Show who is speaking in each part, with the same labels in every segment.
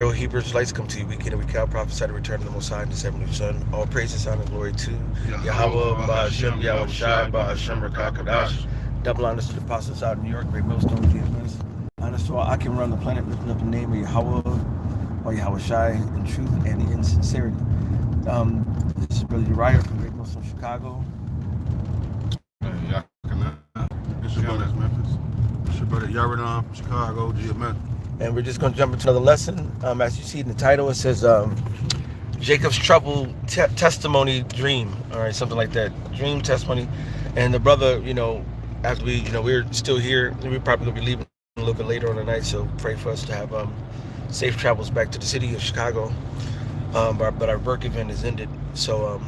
Speaker 1: Real Hebrew Israelites come to you week in and week out, prophesy the return of the Most High and the seven new Son. All praises, honor, and glory to Yahweh, Ba'Hashem, Yahweh Shai, Ba'Hashem, Rakakadash. Double honors to the apostles out in New York, Great Millstone, GMS. Honors to all I can run the planet, lifting up the name of Yahweh, or Yahweh Shai, in truth and in sincerity. This is Brother Uriah from Great Millstone, Chicago.
Speaker 2: This is brother Memphis. This is brother Yaradon from Chicago, GMS.
Speaker 1: And we're just going to jump into another lesson. As you see in the title, it says Jacob's trouble testimony dream. All right, something like that. Dream testimony. And the brother, after we're still here, we're probably going to be leaving a little bit later on the night. So pray for us to have safe travels back to the city of Chicago. But our work event is ended. So,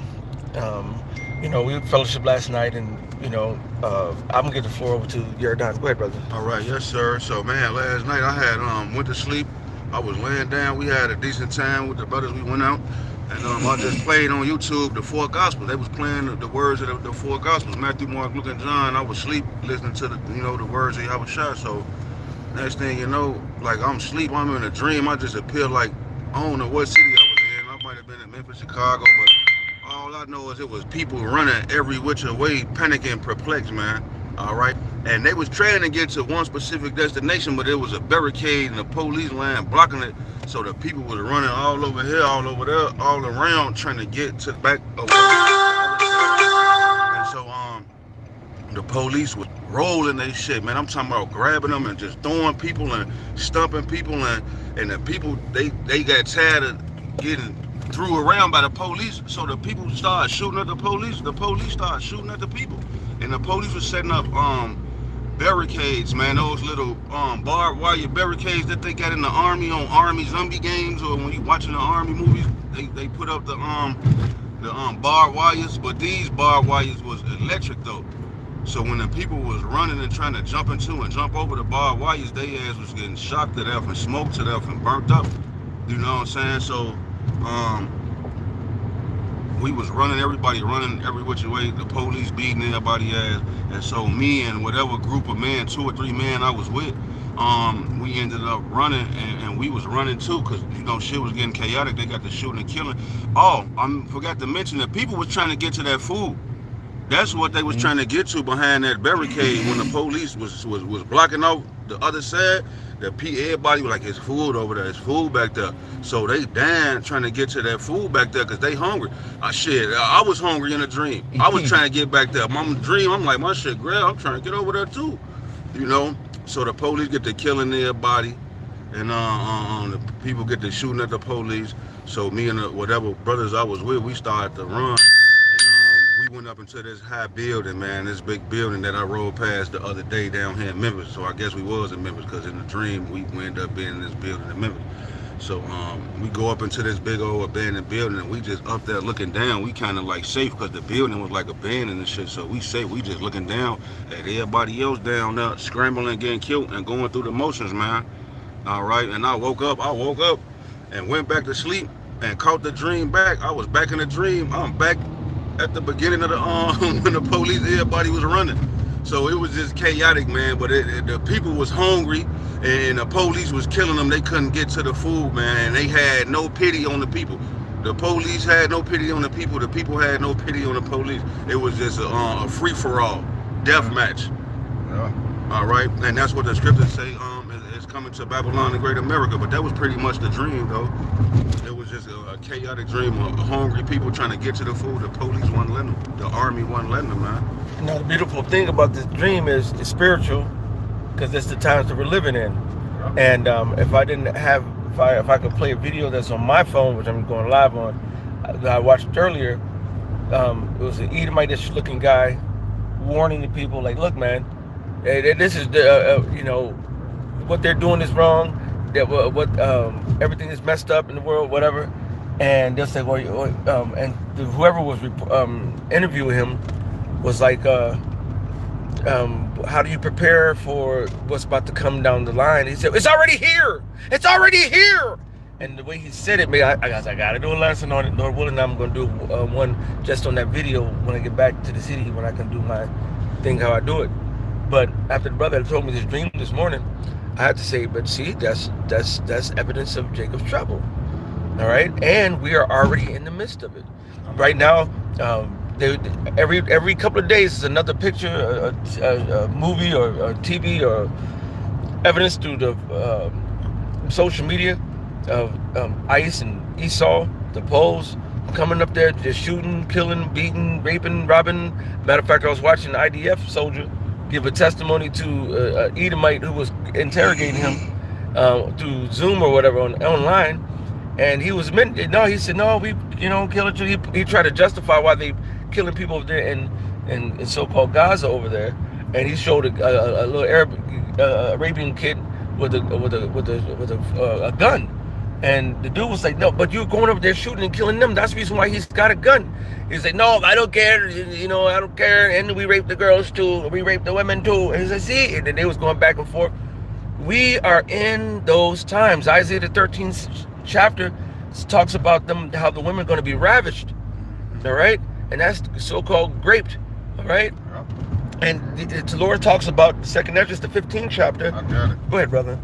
Speaker 1: we had fellowship last night, and I'm gonna get the floor over to Yaradon. Go ahead, brother.
Speaker 2: All right, yes, sir. So, man, last night I had went to sleep. I was laying down. We had a decent time with the brothers. We went out, and I just played on YouTube the four Gospels. They was playing the words of the four Gospels: Matthew, Mark, Luke, and John. I was asleep listening to the words of Yahweh Shai. So, next thing you know, like I'm asleep. I'm in a dream. I just appear like I don't know what city I was in. I might have been in Memphis, Chicago, but all I know is it was people running every which way, panicking, perplexed, man. All right. And they was trying to get to one specific destination, but there was a barricade and a police line blocking it. So the people was running all over here, all over there, all around, trying to get to the back of the and so the police was rolling their shit, man. I'm talking about grabbing them and just throwing people and stumping people, and the people they got tired of getting threw around by the police, so the people started shooting at the police. The police started shooting at the people, and the police was setting up barricades, man. Those little barbed wire barricades that they got in the army on army zombie games, or when you watching the army movies, they put up the barbed wires. But these barbed wires was electric though. So when the people was running and trying to jump over the barbed wires, they ass was getting shocked to death and smoked to death and burnt up. You know what I'm saying? So we was everybody running every which way, the police beating everybody ass. And so me and whatever group of men, 2 or 3 men I was with, we ended up running, and we was running too, because shit was getting chaotic. They got the shooting and killing. Oh, I forgot to mention that people was trying to get to that food. That's what they was trying to get to behind that barricade when the police was blocking off the other side. Everybody was like, "It's food over there. It's food back there." So they dying trying to get to that food back there because they hungry. I was hungry in a dream. I was trying to get back there. My dream, I'm like, my shit, Greg, I'm trying to get over there too. So the police get to killing everybody, and the people get to shooting at the police. So me and the whatever brothers I was with, we started to run. We went up into this high building, man, this big building that I rode past the other day down here in Memphis. So I guess we was in Memphis, because in the dream we ended up being in this building in Memphis. So we go up into this big old abandoned building, and we just up there looking down. We kind of like safe because the building was like abandoned and shit. So we safe. We just looking down at everybody else down there scrambling, getting killed, and going through the motions, man. All right. And I woke up and went back to sleep and caught the dream back. I was back in the dream. I'm back at the beginning of the when the police, everybody was running. So it was just chaotic, man. But the people was hungry, and the police was killing them. They couldn't get to the food, man. And they had no pity on the people. The police had no pity on the people. The people had no pity on the police. It was just a free-for-all death match.
Speaker 1: Yeah.
Speaker 2: All right, and that's what the scriptures say. Is coming to Babylon, the Great America. But that was pretty much the dream, though. It was just a chaotic dream of hungry people trying to get to the food. The police wasn't letting them. The army wasn't letting them, man.
Speaker 1: Now, the beautiful thing about this dream is it's spiritual, because it's the times that we're living in. And if I could play a video that's on my phone, which I'm going live on, that I watched earlier, it was an Edomite-ish looking guy warning the people, like, look, man, this is what they're doing is wrong. That everything is messed up in the world, whatever. And they'll say, and whoever was interviewing him was like, how do you prepare for what's about to come down the line? He said, it's already here. It's already here. And the way he said it, man, I got to do a lesson on it. Lord willing, I'm going to do one just on that video when I get back to the city, when I can do my thing how I do it. But after the brother told me this dream this morning, I have to say, but see, that's evidence of Jacob's trouble. All right, and we are already in the midst of it right now. Every couple of days is another picture, a movie or TV or evidence through the social media of ICE and Esau, the Poles, coming up there just shooting, killing, beating, raping, robbing. Matter of fact, I was watching an IDF soldier give a testimony to an Edomite who was interrogating him through Zoom or whatever online, and he was he said no, we killing you. He tried to justify why they killing people over there in so-called Gaza over there, and he showed a little Arabian kid with a gun. And the dude was like, no, but you're going over there shooting and killing them. That's the reason why he's got a gun. He's like, no, I don't care. I don't care. And we rape the girls too. We rape the women too. And he's like, see? And then they was going back and forth. We are in those times. Isaiah the 13th chapter talks about them, how the women are going to be ravished. All right? And that's so-called raped. All right? And the Lord talks about 2nd Esdras, the 15th chapter. I got it. Go ahead, brother.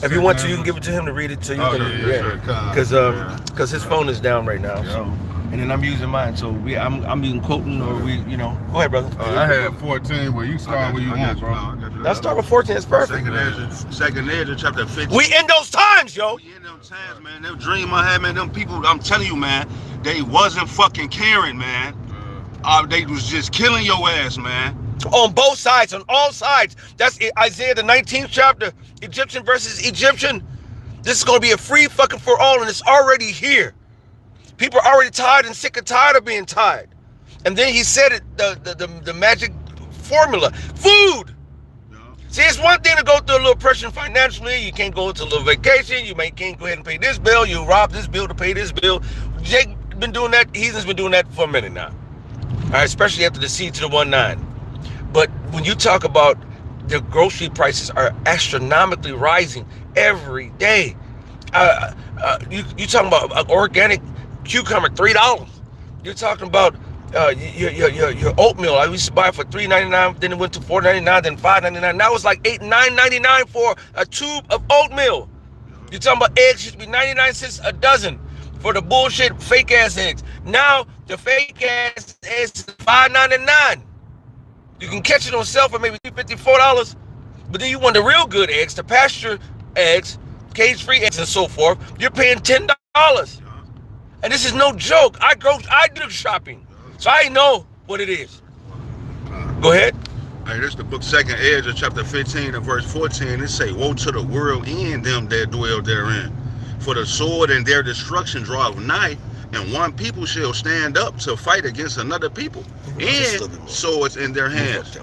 Speaker 1: If you want to, you can give it to him to read it, so you can, because his phone is down right now. So, and then I'm using mine, so I'm being quoting or Go ahead, brother.
Speaker 3: I had 14. Well, you start where you want, bro.
Speaker 1: Let's start with 14. It's perfect.
Speaker 2: 2nd Esdras, chapter 15.
Speaker 1: We in those times, yo.
Speaker 2: We in those times, man. That dream I had, man. Them people, I'm telling you, man, they wasn't fucking caring, man. They was just killing your ass, man.
Speaker 1: On both sides, on all sides. That's Isaiah the 19th chapter, Egyptian versus Egyptian. This is going to be a free fucking for all, and it's already here. People are already tired and sick and tired of being tired. And then he said it, the magic formula, food. See, it's one thing to go through a little pressure financially. You can't go to a little vacation. You can't go ahead and pay this bill. You rob this bill to pay this bill. Jake been doing that. Heathen's been doing that for a minute now. All right, especially after the siege to the 1-9. But when you talk about the grocery prices are astronomically rising every day. You talking about organic cucumber, $3. You're talking about your oatmeal. I used to buy it for $3.99, then it went to $4.99, then $5.99. Now it's like $9.99 for a tube of oatmeal. You're talking about eggs used to be 99 cents a dozen for the bullshit fake ass eggs. Now the fake ass eggs is $5.99. You can catch it on sale for maybe $54, but then you want the real good eggs, the pasture eggs, cage-free eggs, and so forth. You're paying $10, and this is no joke. I do shopping, so I know what it is. Go ahead.
Speaker 2: Hey, this is the book 2nd Esdras, chapter 15 and verse 14. It say, "Woe to the world and them that dwell therein, for the sword and their destruction draweth nigh, and one people shall stand up to fight against another people, and swords in their hands.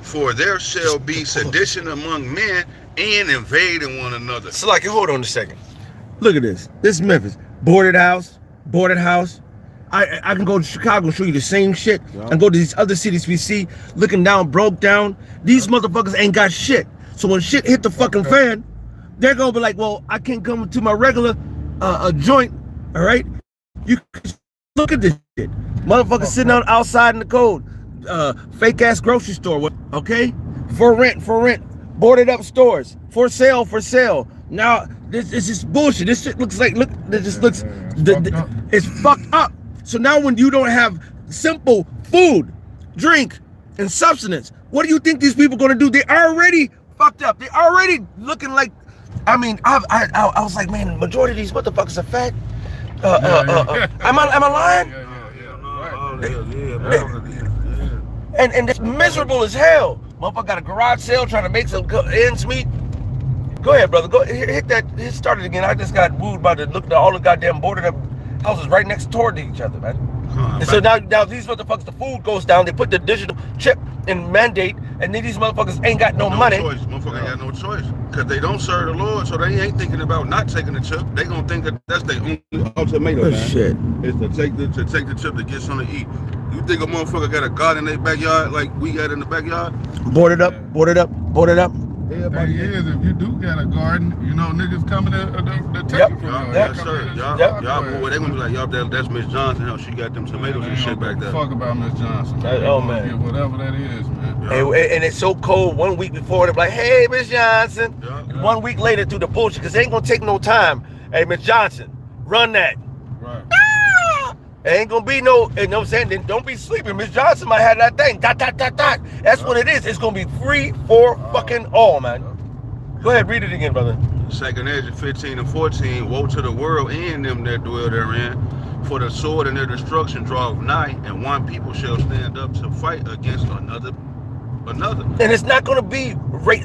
Speaker 2: For there shall be sedition among men and invading one another."
Speaker 1: So, like, hold on a second. Look at this. This is Memphis. Boarded house. I can go to Chicago and show you the same shit, and go to these other cities we see, looking down, broke down. These motherfuckers ain't got shit. So when shit hit the fucking fan, they're gonna be like, well, I can't come to my regular joint, all right? You look at this shit. Motherfuckers sitting outside in the cold. Fake ass grocery store, okay? For rent. Boarded up stores. For sale. Now this is bullshit. This shit looks like it's fucked up. So now when you don't have simple food, drink, and substance, what do you think these people gonna do? They already fucked up. They already looking like, I mean, I was like, man, the majority of these motherfuckers are fat. Am I lying? And it's miserable as hell. Motherfucker got a garage sale trying to make some ends meet. Go ahead, brother. Go hit that. Hit started again. I just got wooed by the look at all the goddamn boarded up houses right next door to each other, man. And so now these motherfuckers, the food goes down. They put the digital chip and mandate, and then these motherfuckers ain't got no money.
Speaker 2: Motherfuckers ain't got no choice because they don't serve the Lord, so they ain't thinking about not taking the chip. They gonna think that that's their only ultimatum.
Speaker 1: Shit.
Speaker 2: Is to take the chip to get something to eat. You think a motherfucker got a garden in their backyard like we got in the backyard?
Speaker 1: Boarded up.
Speaker 3: Everybody is. If you do got a garden, you know niggas coming to take it from you.
Speaker 2: Yes, sir. Y'all, they gonna be like, y'all, that's Miss Johnson. How she got them tomatoes and shit back there.
Speaker 3: Fuck about Miss Johnson.
Speaker 1: Oh man.
Speaker 3: Whatever that is, man.
Speaker 1: And it's so cold. 1 week before, they're like, hey, Miss Johnson. 1 week later through the bullshit, because they ain't going to take no time. Hey, Miss Johnson, run that.
Speaker 3: Right.
Speaker 1: It ain't going to be no, you know what I'm saying? Then don't be sleeping. Miss Johnson might have that thing. Dot, dot, dot, dot. That's what it is. It's going to be free for fucking all, man. Go ahead, read it again, brother.
Speaker 2: Second Ezra 15 and 14, woe to the world and them that dwell therein, for the sword and their destruction draweth nigh, and one people shall stand up to fight against another.
Speaker 1: And it's not going to be,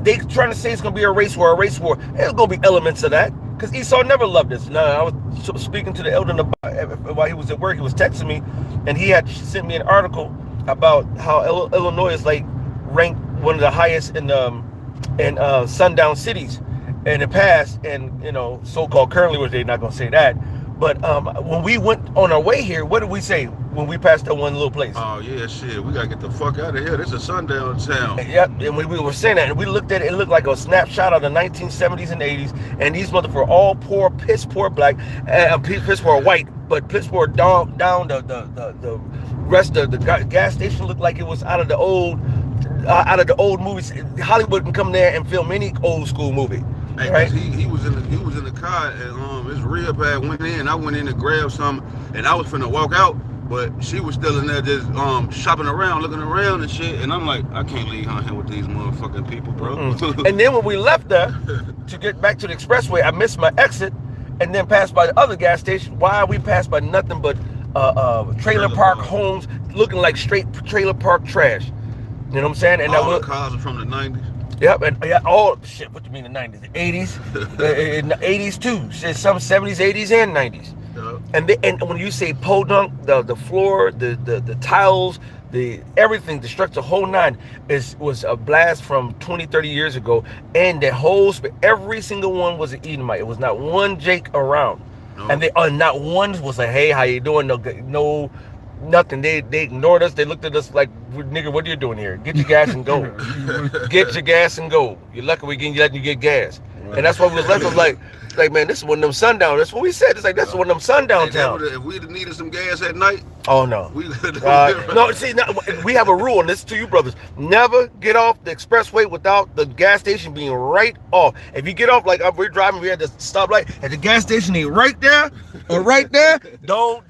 Speaker 1: they trying to say it's going to be a race war. There's going to be elements of that, because Esau never loved us. Now, I was speaking to the elder while he was at work. He was texting me, and he had sent me an article about how Illinois is like ranked one of the highest in sundown cities in the past, and you know, so-called currently, which they're not going to say that. But when we went on our way here, what did we say when we passed that one little place?
Speaker 2: Oh yeah, shit, we gotta get the fuck out of here. This is a sundown town.
Speaker 1: Yep, and we were saying that, and we looked at it. It looked like a snapshot of the 1970s and 80s, and these motherfuckers were all poor, piss poor black, piss poor white, but piss poor down the rest of the gas station looked like it was out of the old movies. Hollywood can come there and film any old school movie.
Speaker 2: Hey,
Speaker 1: right?
Speaker 2: he was in the car, and his real bad went in. I went in to grab something, and I was finna walk out, but she was still in there just shopping around, looking around and shit. And I'm like, I can't leave her here with these motherfucking people, bro.
Speaker 1: And then when we left there to get back to the expressway, I missed my exit, and then passed by the other gas station. Why we passed by nothing but trailer park homes, looking like straight trailer park trash. You know what I'm saying? And
Speaker 2: all the cars are from the 90s.
Speaker 1: Yep, and all shit. What do you mean the 90s? The 80s, in the 80s too. Some 70s, 80s, and 90s. Yep. And when you say podunk, the floor, the tiles, everything, the structure, the whole nine was a blast from 20, 30 years ago. And the whole, every single one was an Edomite. It was not one Jake around, no. And they not one was like, hey, how you doing? No. Nothing. They ignored us. They looked at us like, nigga, what are you doing here? Get your gas and go. Get your gas and go. You're lucky we can let you get gas. Right. And that's why we was left. I was like, man, this is one of them sundown. That's what we said. It's like, that's one of them sundown towns.
Speaker 2: If we'd have needed some gas at night.
Speaker 1: Oh no. No, see, we have a rule, and this is to you brothers. Never get off the expressway without the gas station being right off. If you get off, like we're driving, we had the stoplight, and the gas station ain't right there or right there, don't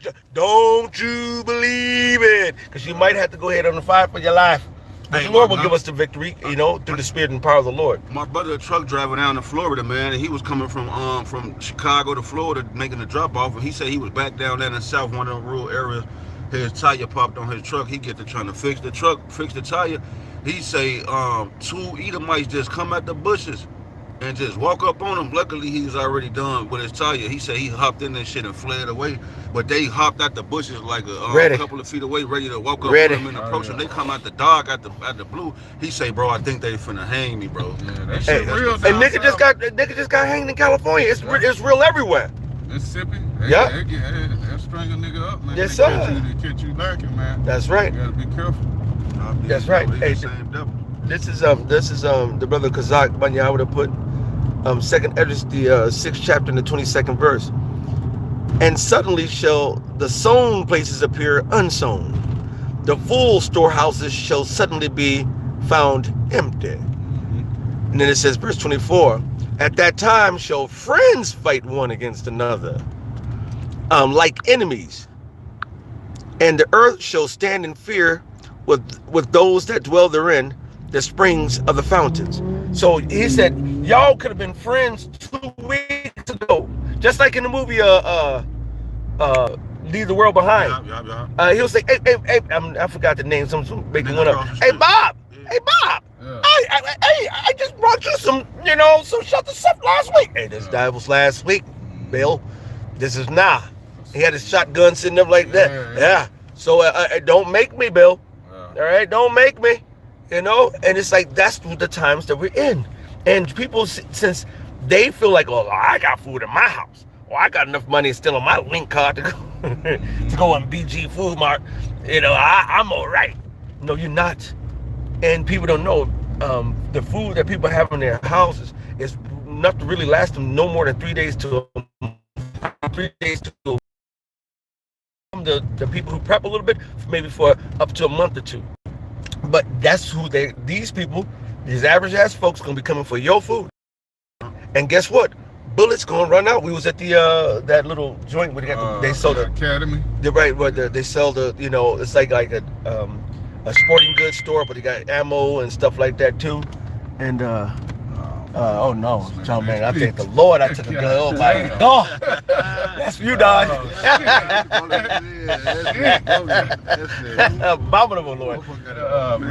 Speaker 1: you believe it? Because you might have to go ahead on the fight for your life. But the Lord will give us the victory, you know, through the spirit and power of the Lord.
Speaker 2: My brother, a truck driver down in Florida, man, and he was coming from Chicago to Florida making a drop off, and he said he was back down there in the south, one of the rural areas. His tire popped on his truck. He get to trying to fix the truck, fix the tire. He say 2 Edomites just come at the bushes and just walk up on him. Luckily, he was already done with his tire. He said he hopped in that shit and fled away. But they hopped out the bushes like a couple of feet away, ready to walk up on him and approach him. They come out the dog at the blue. He say, bro, I think they finna hang me, bro. Yeah, that shit real.
Speaker 1: And nigga just got hanged in California. It's real everywhere.
Speaker 3: Mississippi.
Speaker 1: Yep.
Speaker 3: They'll string a nigga up, man.
Speaker 1: Yes, sir.
Speaker 3: They catch you lacking, man.
Speaker 1: That's right.
Speaker 3: You gotta be careful.
Speaker 1: That's right. Hey, this is the brother Kazak Banya. I would have put second Esdras, the 6th chapter and the 22nd verse. And suddenly shall the sown places appear unsown. The full storehouses shall suddenly be found empty. And then it says, verse 24, at that time shall friends fight one against another, like enemies. And the earth shall stand in fear with those that dwell therein, the springs of the fountains. So he said, y'all could have been friends 2 weeks ago, just like in the movie Leave the World Behind.
Speaker 2: Yeah.
Speaker 1: He'll say, hey, I forgot the name. Some making one up. Hey Bob, yeah. I just brought you some shut the stuff last week. Hey, that was last week, Bill. This is now. He had his shotgun sitting up like that. Yeah. So don't make me, Bill. All right, don't make me. And it's like, that's the times that we're in. And people, since they feel like, oh, I got food in my house. Or I got enough money still on my link card to go on BG Food Mart. I'm all right. No, you're not. And people don't know the food that people have in their houses is enough to really last them no more than 3 days to 3 days to the people who prep a little bit, maybe for up to a month or two. But that's who these people, these average ass folks, gonna be coming for your food. And guess what? Bullets gonna run out. We was at the that little joint where they sold the
Speaker 3: Academy.
Speaker 1: They're right where they sell the, you know, it's like a sporting goods store, but they got ammo and stuff like that too. And oh no, John, man, I thank the Lord I took a gun. Oh my God, that's you, dog. Abominable, Lord.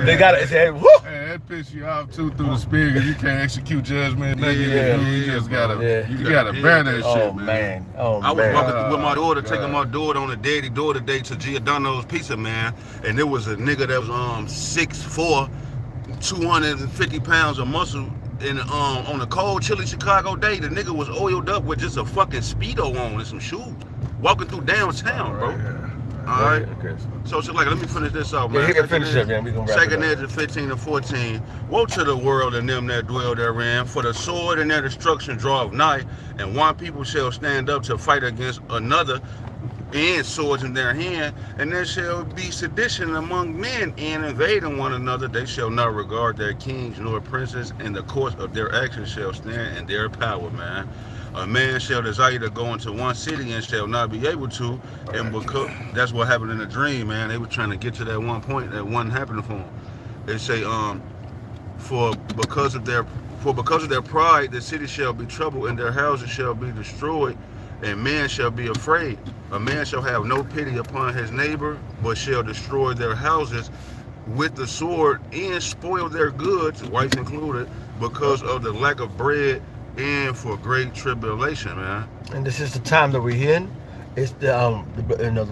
Speaker 1: They got it. Woo.
Speaker 3: That piss you off too through the spirit because you can't execute judgment.
Speaker 1: Yeah.
Speaker 3: You just gotta, you gotta bear that shit,
Speaker 1: man. Oh
Speaker 2: I was
Speaker 1: man.
Speaker 2: walking with my daughter, taking my daughter on a daddy daughter date to Giordano's Pizza, man, and there was a nigga that was 6'4", 250 pounds of muscle. And on a cold, chilly Chicago day, the nigga was oiled up with just a fucking Speedo on and some shoes, walking through downtown, bro. All right. So like, let me finish this off, man.
Speaker 1: Yeah, he can finish it, man. We gonna wrap it up.
Speaker 2: Second Ezra 15 and 14. Woe to the world and them that dwell therein, for the sword and their destruction draweth nigh, and one people shall stand up to fight against another, and swords in their hand, and there shall be sedition among men, and invading one another. They shall not regard their kings nor princes, and the course of their actions shall stand in their power, man. A man shall desire to go into one city and shall not be able to, and because that's what happened in the dream, man. They were trying to get to that one point that wasn't happening for them. They say, because of their pride, the city shall be troubled, and their houses shall be destroyed, and men shall be afraid. A man shall have no pity upon his neighbor, but shall destroy their houses with the sword and spoil their goods, wife included, because of the lack of bread and for great tribulation, man.
Speaker 1: And this is the time that we're in. It's the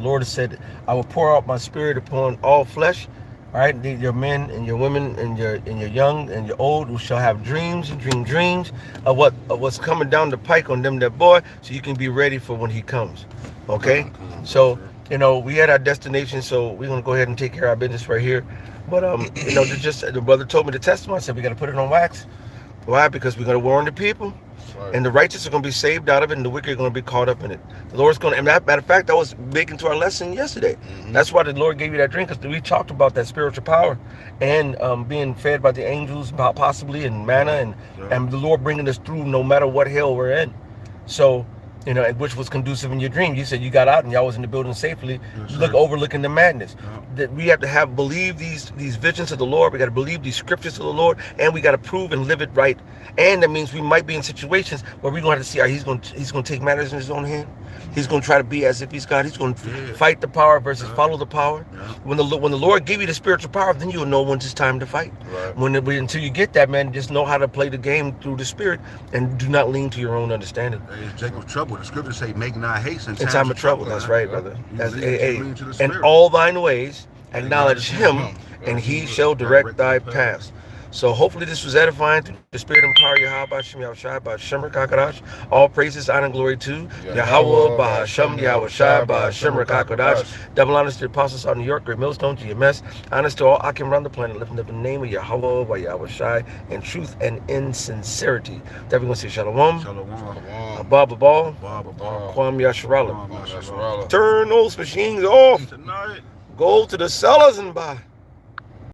Speaker 1: Lord has said, I will pour out my spirit upon all flesh. All right, your men and your women and your young and your old who shall have dreams and dreams of what's coming down the pike on them that boy, so you can be ready for when he comes. Okay, so we had our destination, so we're gonna go ahead and take care of our business right here. But the brother told me the testimony. I said we got to put it on wax. Why? Because we're gonna warn the people. Right. And the righteous are going to be saved out of it, and the wicked are going to be caught up in it. The Lord's going to, and matter of fact, that was big into our lesson yesterday. That's why the Lord gave you that drink, because we talked about that spiritual power and being fed by the angels, possibly, and manna, and the Lord bringing us through no matter what hell we're in. So, which was conducive in your dream. You said you got out and y'all was in the building safely, overlooking the madness. That we have to believe these visions of the Lord. We got to believe these scriptures of the Lord, and we got to prove and live it right. And that means we might be in situations where we're going to have to see, he's going to take matters in his own hand. He's going to try to be as if he's God. He's going to fight the power versus follow the power. When the Lord give you the spiritual power, then you'll know when it's time to fight. Until you get that, man, just know how to play the game through the Spirit, and do not lean to your own understanding.
Speaker 2: It's Jacob's trouble. The scriptures say, "Make not haste in
Speaker 1: time of trouble." That's right, brother. That's and all thine ways acknowledge Him, and He shall direct thy paths. So hopefully this was edifying through the Spirit and power of Yahweh Shem Yahushai Ba'Shem Rakakadash. All praises, honor, and glory to Yahweh Ba'Shem Yahushai Ba'Shem Rakakadash. Double honors to the apostles out of New York, Great Millstone, GMS. Honors to all Akim around the planet, lifting up the name of Yahweh Yahushai in truth and in sincerity. That we're going to say Shalom. Abba Babal. Kwam Yasharala. Turn those machines off.
Speaker 2: Tonight.
Speaker 1: Go to the cellars and buy.